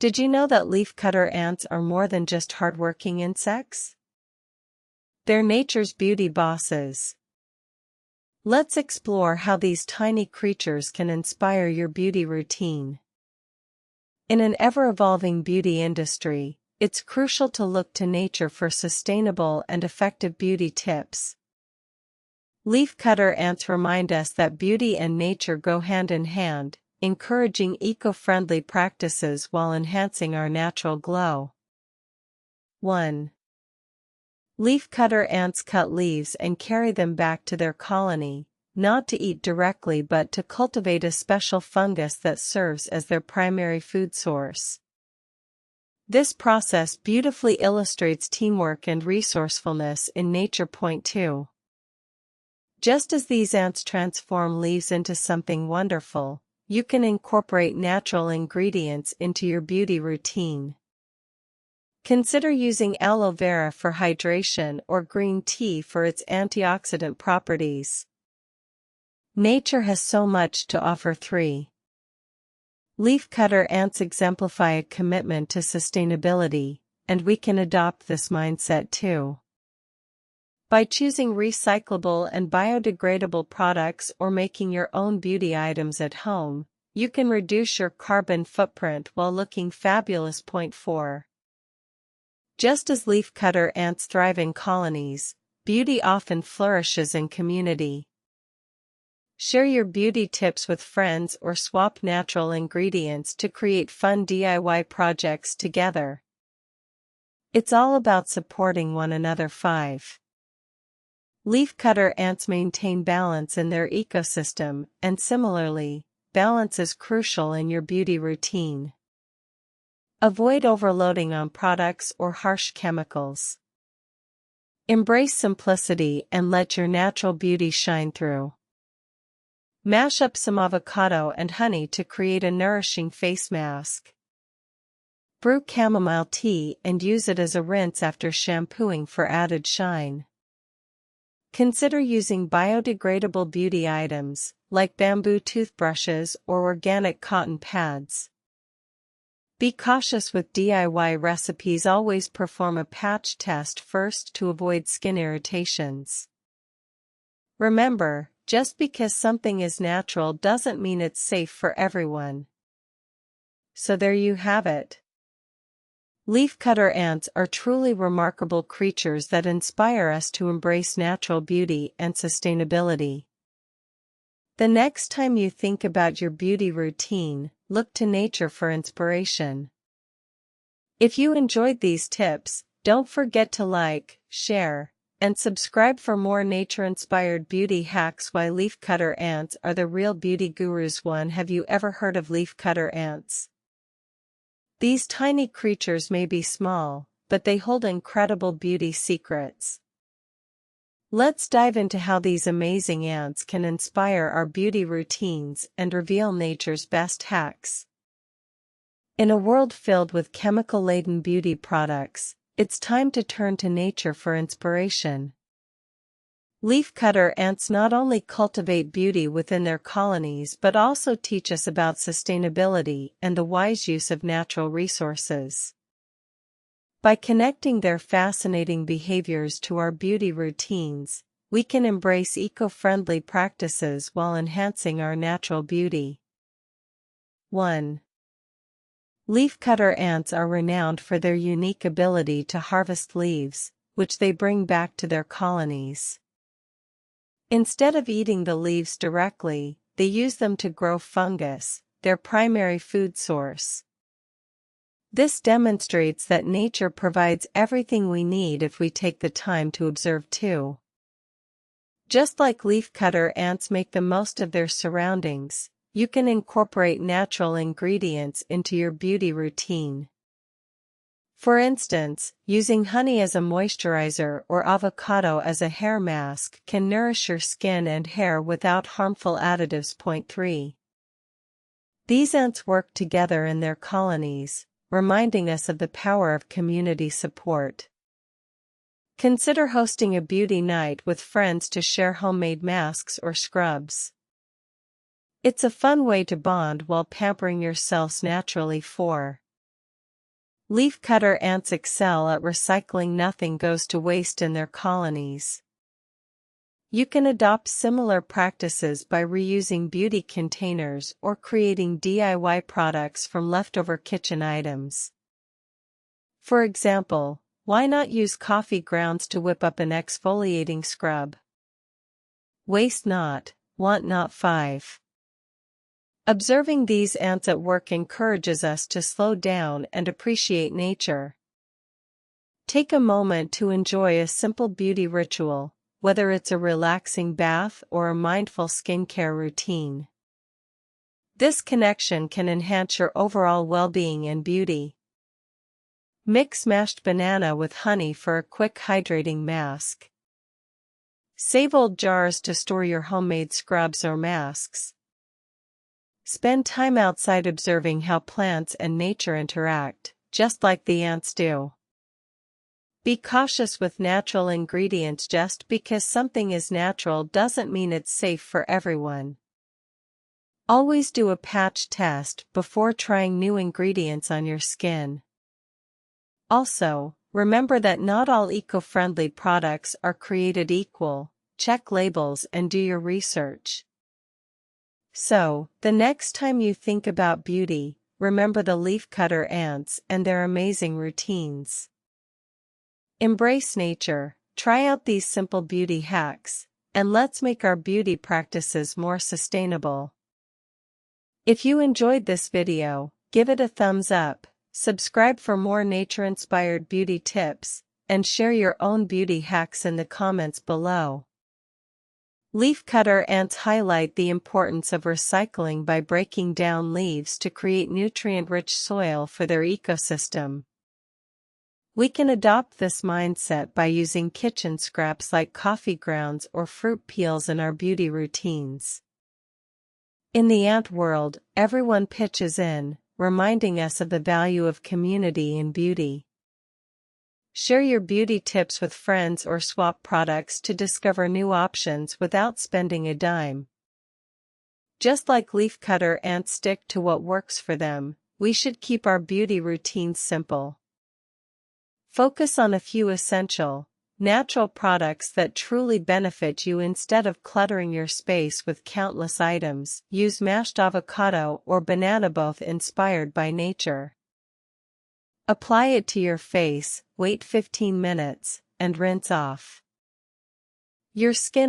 Did you know that leafcutter ants are more than just hardworking insects? They're nature's beauty bosses. Let's explore how these tiny creatures can inspire your beauty routine. In an ever-evolving beauty industry, it's crucial to look to nature for sustainable and effective beauty tips. Leafcutter ants remind us that beauty and nature go hand in hand, encouraging eco-friendly practices while enhancing our natural glow. 1. Leafcutter ants cut leaves and carry them back to their colony, not to eat directly but to cultivate a special fungus that serves as their primary food source. This process beautifully illustrates teamwork and resourcefulness in nature. Point 2. Just as these ants transform leaves into something wonderful, you can incorporate natural ingredients into your beauty routine. Consider using aloe vera for hydration or green tea for its antioxidant properties. Nature has so much to offer. 3. Leafcutter ants exemplify a commitment to sustainability, and we can adopt this mindset too. By choosing recyclable and biodegradable products or making your own beauty items at home, you can reduce your carbon footprint while looking fabulous. Point 4. Just as leafcutter ants thrive in colonies, beauty often flourishes in community. Share your beauty tips with friends or swap natural ingredients to create fun DIY projects together. It's all about supporting one another. 5. Leafcutter ants maintain balance in their ecosystem, and similarly, balance is crucial in your beauty routine. Avoid overloading on products or harsh chemicals. Embrace simplicity and let your natural beauty shine through. Mash up some avocado and honey to create a nourishing face mask. Brew chamomile tea and use it as a rinse after shampooing for added shine. Consider using biodegradable beauty items, like bamboo toothbrushes or organic cotton pads. Be cautious with DIY recipes. Always perform a patch test first to avoid skin irritations. Remember, just because something is natural doesn't mean it's safe for everyone. So there you have it. Leafcutter ants are truly remarkable creatures that inspire us to embrace natural beauty and sustainability. The next time you think about your beauty routine, look to nature for inspiration. If you enjoyed these tips, don't forget to like, share, and subscribe for more nature-inspired beauty hacks. Why leafcutter ants are the real beauty gurus. 1. Have you ever heard of leafcutter ants? These tiny creatures may be small, but they hold incredible beauty secrets. Let's dive into how these amazing ants can inspire our beauty routines and reveal nature's best hacks. In a world filled with chemical-laden beauty products, it's time to turn to nature for inspiration. Leafcutter ants not only cultivate beauty within their colonies but also teach us about sustainability and the wise use of natural resources. By connecting their fascinating behaviors to our beauty routines, we can embrace eco-friendly practices while enhancing our natural beauty. 1. Leafcutter ants are renowned for their unique ability to harvest leaves, which they bring back to their colonies. Instead of eating the leaves directly, they use them to grow fungus, their primary food source. This demonstrates that nature provides everything we need if we take the time to observe too. Just like leafcutter ants make the most of their surroundings, you can incorporate natural ingredients into your beauty routine. For instance, using honey as a moisturizer or avocado as a hair mask can nourish your skin and hair without harmful additives. Point 3. These ants work together in their colonies, reminding us of the power of community support. Consider hosting a beauty night with friends to share homemade masks or scrubs. It's a fun way to bond while pampering yourselves naturally. 4. Leafcutter ants excel at recycling. Nothing goes to waste in their colonies. You can adopt similar practices by reusing beauty containers or creating DIY products from leftover kitchen items. For example, why not use coffee grounds to whip up an exfoliating scrub? Waste not, want not. 5. Observing these ants at work encourages us to slow down and appreciate nature. Take a moment to enjoy a simple beauty ritual, whether it's a relaxing bath or a mindful skincare routine. This connection can enhance your overall well-being and beauty. Mix mashed banana with honey for a quick hydrating mask. Save old jars to store your homemade scrubs or masks. Spend time outside observing how plants and nature interact, just like the ants do. Be cautious with natural ingredients. Just because something is natural doesn't mean it's safe for everyone. Always do a patch test before trying new ingredients on your skin. Also, remember that not all eco-friendly products are created equal. Check labels and do your research. So, the next time you think about beauty, remember the leafcutter ants and their amazing routines. Embrace nature, try out these simple beauty hacks, and let's make our beauty practices more sustainable. If you enjoyed this video, give it a thumbs up, subscribe for more nature-inspired beauty tips, and share your own beauty hacks in the comments below. Leafcutter ants highlight the importance of recycling by breaking down leaves to create nutrient-rich soil for their ecosystem. We can adopt this mindset by using kitchen scraps like coffee grounds or fruit peels in our beauty routines. In the ant world, everyone pitches in, reminding us of the value of community in beauty. Share your beauty tips with friends or swap products to discover new options without spending a dime. Just like leafcutter ants stick to what works for them, we should keep our beauty routines simple. Focus on a few essential, natural products that truly benefit you instead of cluttering your space with countless items. Use mashed avocado or banana, both inspired by nature. Apply it to your face, wait 15 minutes, and rinse off. Your skin